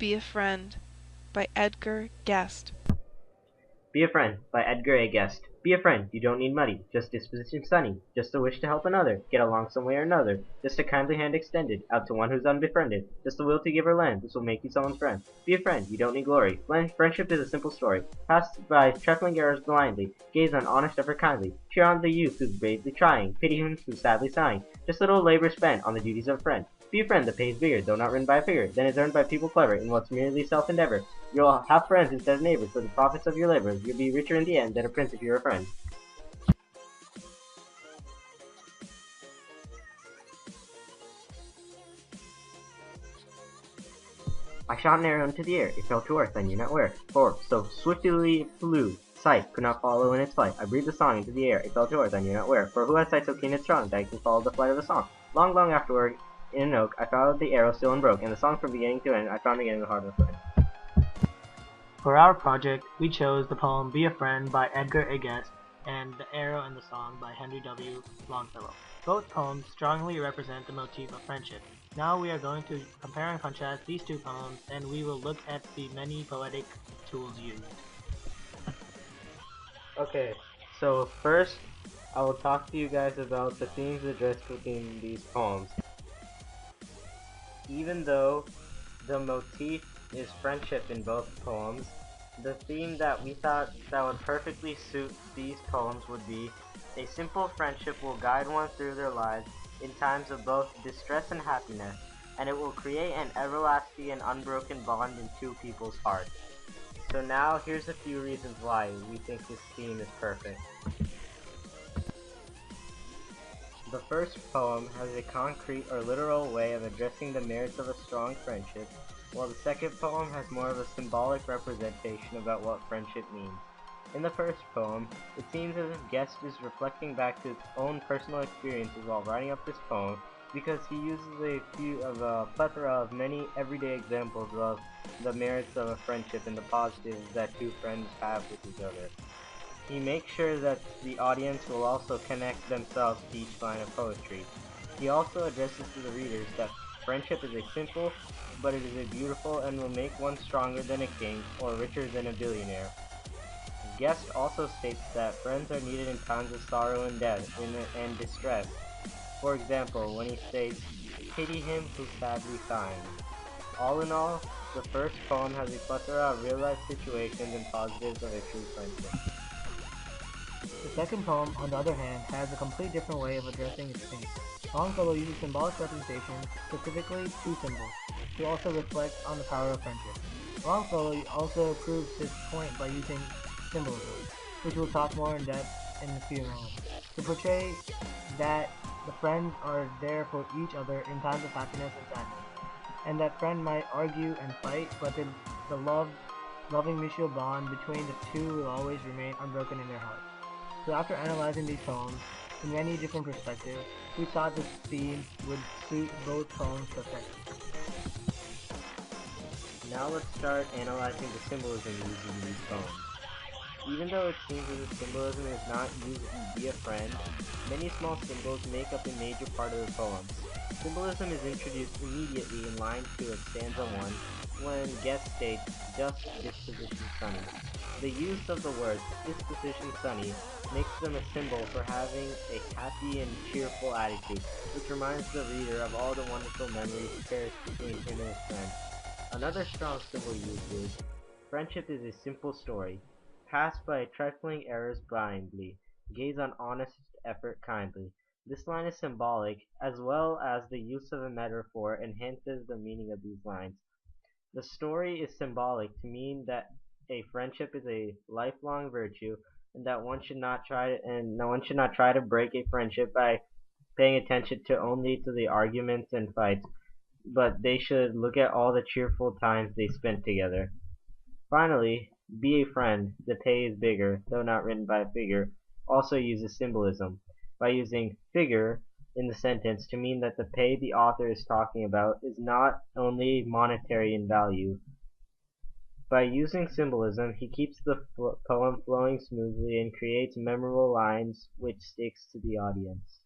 Be a Friend by Edgar Guest. Be a Friend by Edgar A. Guest. Be a friend, you don't need money, just disposition sunny, just a wish to help another, get along some way or another, just a kindly hand extended, out to one who's unbefriended, just a will to give or lend, this will make you someone's friend. Be a friend, you don't need glory, friendship is a simple story, passed by trifling errors blindly, gaze on honest effort kindly, cheer on the youth who's bravely trying, pity him who's sadly sighing, just a little labor spent on the duties of a friend. Be a friend that pays bigger, though not written by a figure, than is earned by people clever in what's merely self-endeavor. You'll have friends instead of neighbors, for the profits of your labor. You'll be richer in the end than a prince if you're a friend. I shot an arrow into the air. It fell to earth, I knew not where. For so swiftly it flew, sight could not follow in its flight. I breathed a song into the air. It fell to earth, I knew not where. For who has sight so keen and strong that it can follow the flight of the song? Long, long afterward, in an oak, I followed the arrow still unbroke, and the song from beginning to end I found again in the heart of the friend. For our project, we chose the poem Be a Friend by Edgar A. Guest and The Arrow and the Song by Henry W. Longfellow. Both poems strongly represent the motif of friendship. Now we are going to compare and contrast these two poems, and we will look at the many poetic tools used. Okay, so first I will talk to you guys about the themes addressed within these poems. Even though the motif is friendship in both poems, the theme that we thought that would perfectly suit these poems would be a simple friendship will guide one through their lives in times of both distress and happiness, and it will create an everlasting and unbroken bond in two people's hearts. So now here's a few reasons why we think this theme is perfect. The first poem has a concrete or literal way of addressing the merits of a strong friendship, while the second poem has more of a symbolic representation about what friendship means. In the first poem, it seems as if Guest is reflecting back to his own personal experiences while writing up this poem, because he uses a plethora of many everyday examples of the merits of a friendship and the positives that two friends have with each other. He makes sure that the audience will also connect themselves to each line of poetry. He also addresses to the readers that friendship is a simple, but it is a beautiful and will make one stronger than a king or richer than a billionaire. Guest also states that friends are needed in times of sorrow and death and distress. For example, when he states, "Pity him who's sadly sighing." All in all, the first poem has a plethora of real-life situations and positives of a true friendship. The second poem, on the other hand, has a completely different way of addressing its theme. Longfellow uses symbolic representations, specifically two symbols, to also reflect on the power of friendship. Longfellow also proves his point by using symbolism, which we'll talk more in depth in a few moments, to portray that the friends are there for each other in times of happiness and sadness, and that friend might argue and fight, but the loving mutual bond between the two will always remain unbroken in their hearts. So after analyzing these poems in many different perspectives, we thought this theme would suit both poems perfectly. Now let's start analyzing the symbolism used in these poems. Even though it seems as if symbolism is not used in Be a Friend, many small symbols make up a major part of the poem. Symbolism is introduced immediately in line 2 of stanza 1 when Guest states, "just disposition sunny." The use of the words disposition sunny makes them a symbol for having a happy and cheerful attitude, which reminds the reader of all the wonderful memories cherished between him and his friend. Another strong symbol used is, "Friendship is a simple story, passed by trifling errors blindly, gaze on honest effort kindly." This line is symbolic, as well as the use of a metaphor enhances the meaning of these lines. The story is symbolic to mean that a friendship is a lifelong virtue, and that one should not try to break a friendship by paying attention only to the arguments and fights, but they should look at all the cheerful times they spent together. Finally, "Be a Friend, the pay is bigger, though not written by a figure," also uses symbolism, by using "figure" in the sentence to mean that the pay the author is talking about is not only monetary in value. By using symbolism, he keeps the poem flowing smoothly and creates memorable lines which sticks to the audience.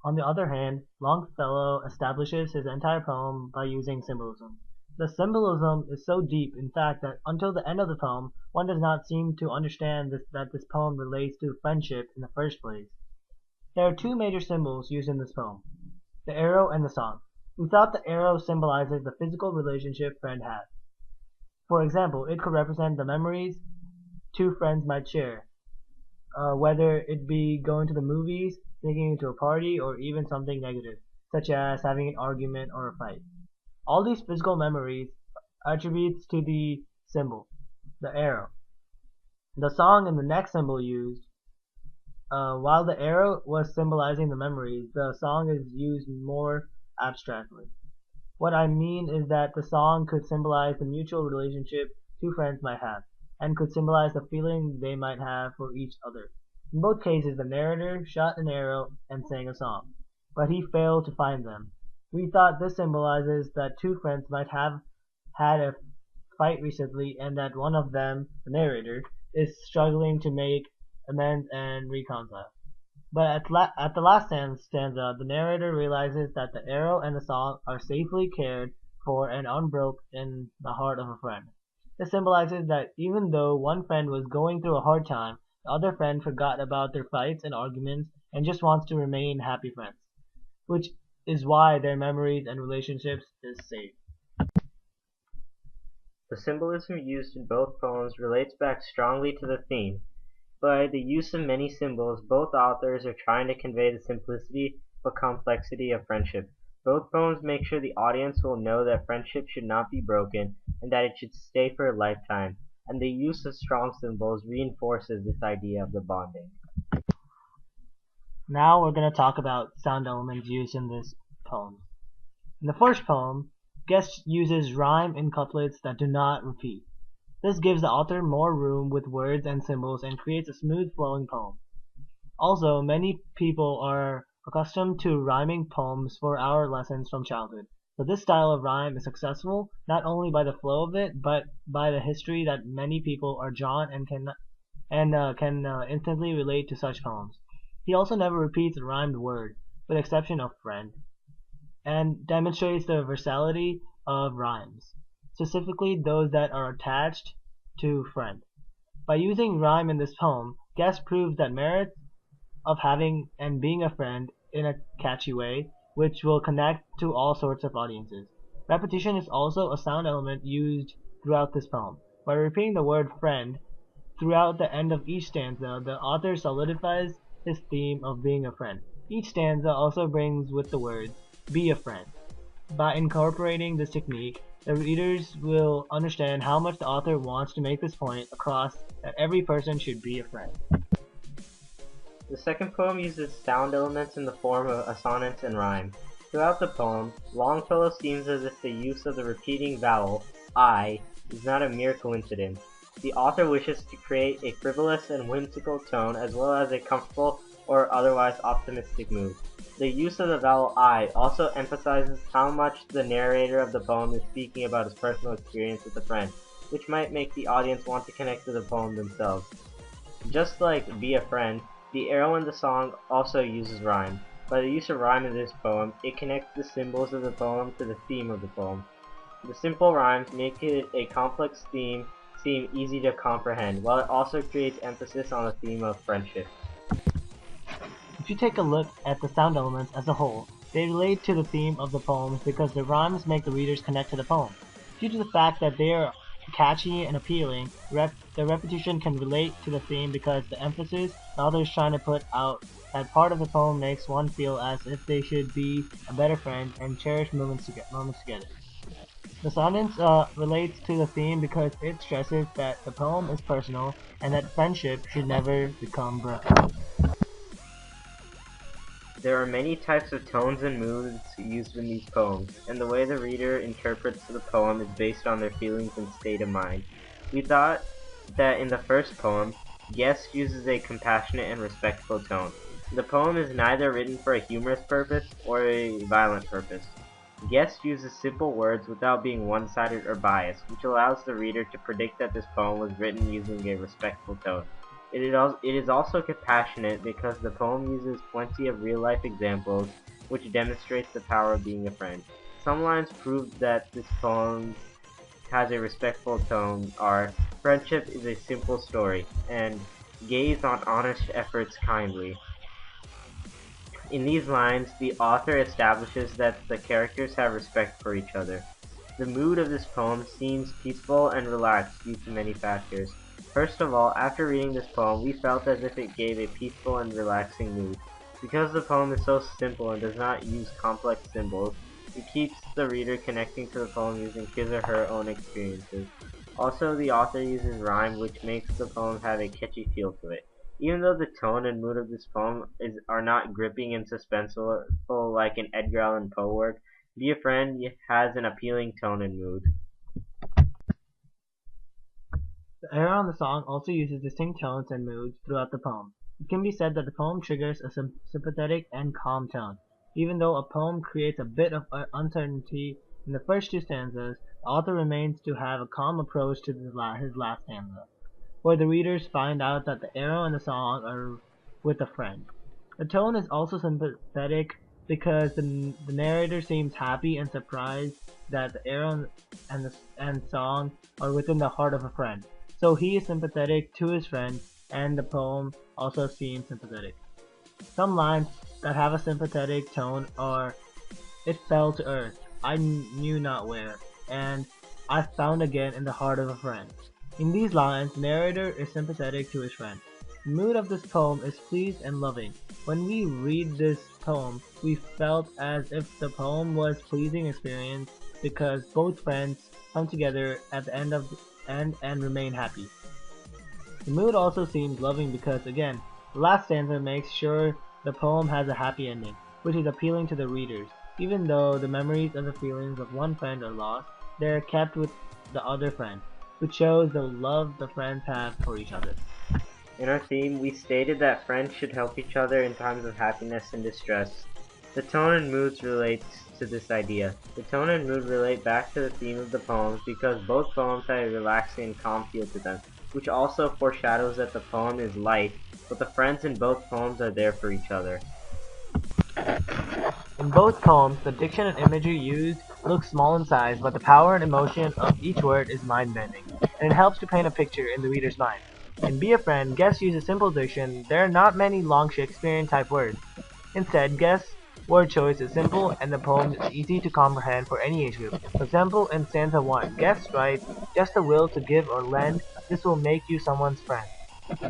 On the other hand, Longfellow establishes his entire poem by using symbolism. The symbolism is so deep, in fact, that until the end of the poem, one does not seem to understand that this poem relates to friendship in the first place. There are two major symbols used in this poem: the arrow and the song. We thought the arrow symbolizes the physical relationship friend has. For example, it could represent the memories two friends might share, whether it be going to the movies, sneaking into a party, or even something negative, such as having an argument or a fight. All these physical memories attributes to the symbol, the arrow. The song and the next symbol used, while the arrow was symbolizing the memories, the song is used more abstractly. What I mean is that the song could symbolize the mutual relationship two friends might have, and could symbolize the feeling they might have for each other. In both cases, the narrator shot an arrow and sang a song, but he failed to find them. We thought this symbolizes that two friends might have had a fight recently and that one of them, the narrator, is struggling to make amends and reconcile. But at the last stanza, the narrator realizes that the arrow and the song are safely cared for and unbroken in the heart of a friend. This symbolizes that even though one friend was going through a hard time, the other friend forgot about their fights and arguments and just wants to remain happy friends, which is why their memories and relationships is safe. The symbolism used in both poems relates back strongly to the theme. By the use of many symbols, both authors are trying to convey the simplicity but complexity of friendship. Both poems make sure the audience will know that friendship should not be broken and that it should stay for a lifetime, and the use of strong symbols reinforces this idea of the bonding. Now we're going to talk about sound elements used in this poem. In the first poem, Guest uses rhyme in couplets that do not repeat. This gives the author more room with words and symbols and creates a smooth flowing poem. Also, many people are accustomed to rhyming poems for our lessons from childhood. So this style of rhyme is successful not only by the flow of it, but by the history that many people are drawn and can instantly relate to such poems. He also never repeats a rhymed word, with the exception of friend, and demonstrates the versatility of rhymes, specifically those that are attached to friend. By using rhyme in this poem, Guest proves that merit of having and being a friend in a catchy way, which will connect to all sorts of audiences. Repetition is also a sound element used throughout this poem. By repeating the word friend throughout the end of each stanza, the author solidifies his theme of being a friend. Each stanza also brings with the words, be a friend. By incorporating this technique, the readers will understand how much the author wants to make this point across that every person should be a friend. The second poem uses sound elements in the form of assonance and rhyme. Throughout the poem, Longfellow seems as if the use of the repeating vowel I is not a mere coincidence. The author wishes to create a frivolous and whimsical tone as well as a comfortable or otherwise optimistic mood. The use of the vowel I also emphasizes how much the narrator of the poem is speaking about his personal experience with a friend, which might make the audience want to connect to the poem themselves. Just like Be a Friend, the arrow in the song also uses rhyme. By the use of rhyme in this poem, it connects the symbols of the poem to the theme of the poem. The simple rhymes make it a complex theme seem easy to comprehend, while it also creates emphasis on the theme of friendship. If you take a look at the sound elements as a whole, they relate to the theme of the poems because the rhymes make the readers connect to the poem. Due to the fact that they are catchy and appealing, the repetition can relate to the theme because the emphasis the author is trying to put out that part of the poem makes one feel as if they should be a better friend and cherish moments together. The sonnet relates to the theme because it stresses that the poem is personal and that friendship should never become broken. There are many types of tones and moods used in these poems, and the way the reader interprets the poem is based on their feelings and state of mind. We thought that in the first poem, Guest uses a compassionate and respectful tone. The poem is neither written for a humorous purpose or a violent purpose. Guest uses simple words without being one-sided or biased, which allows the reader to predict that this poem was written using a respectful tone. It is also compassionate because the poem uses plenty of real-life examples which demonstrates the power of being a friend. Some lines prove that this poem has a respectful tone are "Friendship is a simple story" and "Gaze on honest efforts kindly." In these lines, the author establishes that the characters have respect for each other. The mood of this poem seems peaceful and relaxed due to many factors. First of all, after reading this poem, we felt as if it gave a peaceful and relaxing mood. Because the poem is so simple and does not use complex symbols, it keeps the reader connecting to the poem using his or her own experiences. Also, the author uses rhyme, which makes the poem have a catchy feel to it. Even though the tone and mood of this poem are not gripping and suspenseful like in Edgar Allan Poe work, Be a Friend has an appealing tone and mood. The era on the song also uses distinct tones and moods throughout the poem. It can be said that the poem triggers a sympathetic and calm tone. Even though a poem creates a bit of uncertainty in the first two stanzas, the author remains to have a calm approach to his last stanza, where the readers find out that the arrow and the song are with a friend. The tone is also sympathetic because the narrator seems happy and surprised that the arrow and song are within the heart of a friend. So he is sympathetic to his friend, and the poem also seems sympathetic. Some lines that have a sympathetic tone are "It fell to earth, I knew not where," and "I found again in the heart of a friend." In these lines, the narrator is sympathetic to his friend. The mood of this poem is pleased and loving. When we read this poem, we felt as if the poem was pleasing experience because both friends come together at the end and remain happy. The mood also seems loving because, again, the last stanza makes sure the poem has a happy ending, which is appealing to the readers. Even though the memories and the feelings of one friend are lost, they are kept with the other friend, which shows the love the friends have for each other. In our theme, we stated that friends should help each other in times of happiness and distress. The tone and moods relates to this idea. The tone and mood relate back to the theme of the poems because both poems have a relaxing and calm feel to them, which also foreshadows that the poem is light, but the friends in both poems are there for each other. In both poems, the diction and imagery used look small in size, but the power and emotion of each word is mind-bending, and it helps to paint a picture in the reader's mind. In Be a Friend, Guest uses simple diction. There are not many long Shakespearean-type words. Instead, Guest's word choice is simple, and the poem is easy to comprehend for any age group. For example, in stanza 1, Guest writes, "Just the will to give or lend, this will make you someone's friend."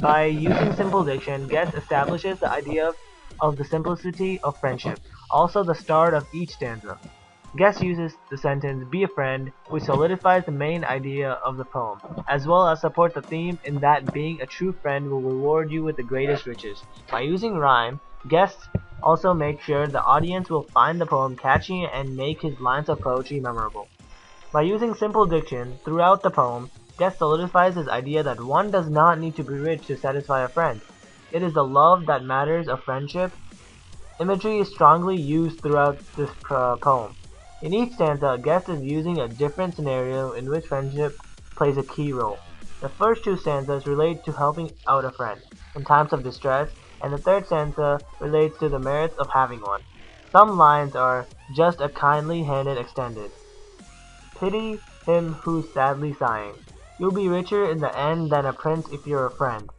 By using simple diction, Guest establishes the idea of the simplicity of friendship, also the start of each stanza. Guest uses the sentence "be a friend," which solidifies the main idea of the poem, as well as support the theme in that being a true friend will reward you with the greatest riches. By using rhyme, Guest also makes sure the audience will find the poem catchy and make his lines of poetry memorable. By using simple diction throughout the poem, Guest solidifies his idea that one does not need to be rich to satisfy a friend. It is the love that matters of friendship. Imagery is strongly used throughout this poem. In each stanza, Guest is using a different scenario in which friendship plays a key role. The first two stanzas relate to helping out a friend in times of distress, and the third stanza relates to the merits of having one. Some lines are "just a kindly hand extended." Pity him who's sadly sighing. You'll be richer in the end than a prince if you're a friend.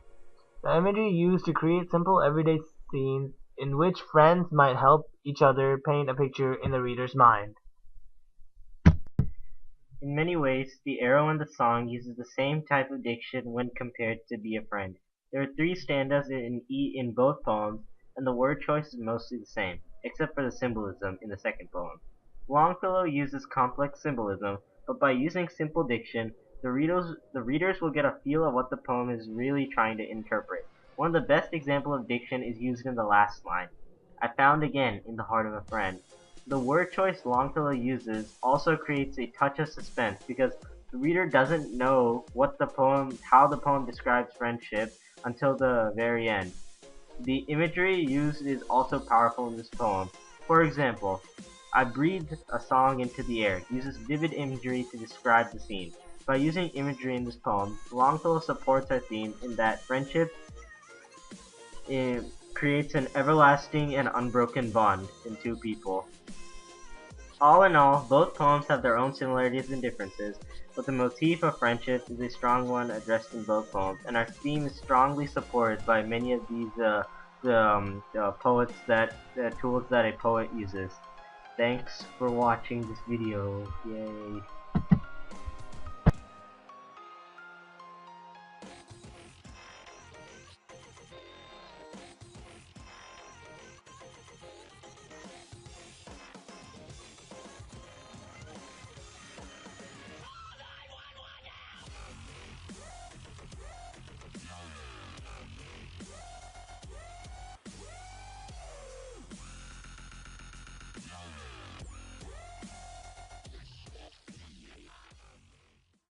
The imagery used to create simple everyday scenes in which friends might help each other paint a picture in the reader's mind. In many ways, the arrow in the song uses the same type of diction when compared to Be a Friend. There are three stanzas in both poems, and the word choice is mostly the same, except for the symbolism in the second poem. Longfellow uses complex symbolism, but by using simple diction, the readers will get a feel of what the poem is really trying to interpret. One of the best examples of diction is used in the last line, "I found again in the heart of a friend." The word choice Longfellow uses also creates a touch of suspense because the reader doesn't know how the poem describes friendship until the very end. The imagery used is also powerful in this poem. For example, "I breathed a song into the air" uses vivid imagery to describe the scene. By using imagery in this poem, Longfellow supports our theme in that friendship it creates an everlasting and unbroken bond in two people. All in all, both poems have their own similarities and differences, but the motif of friendship is a strong one addressed in both poems, and our theme is strongly supported by many of these tools that a poet uses. Thanks for watching this video. Yay!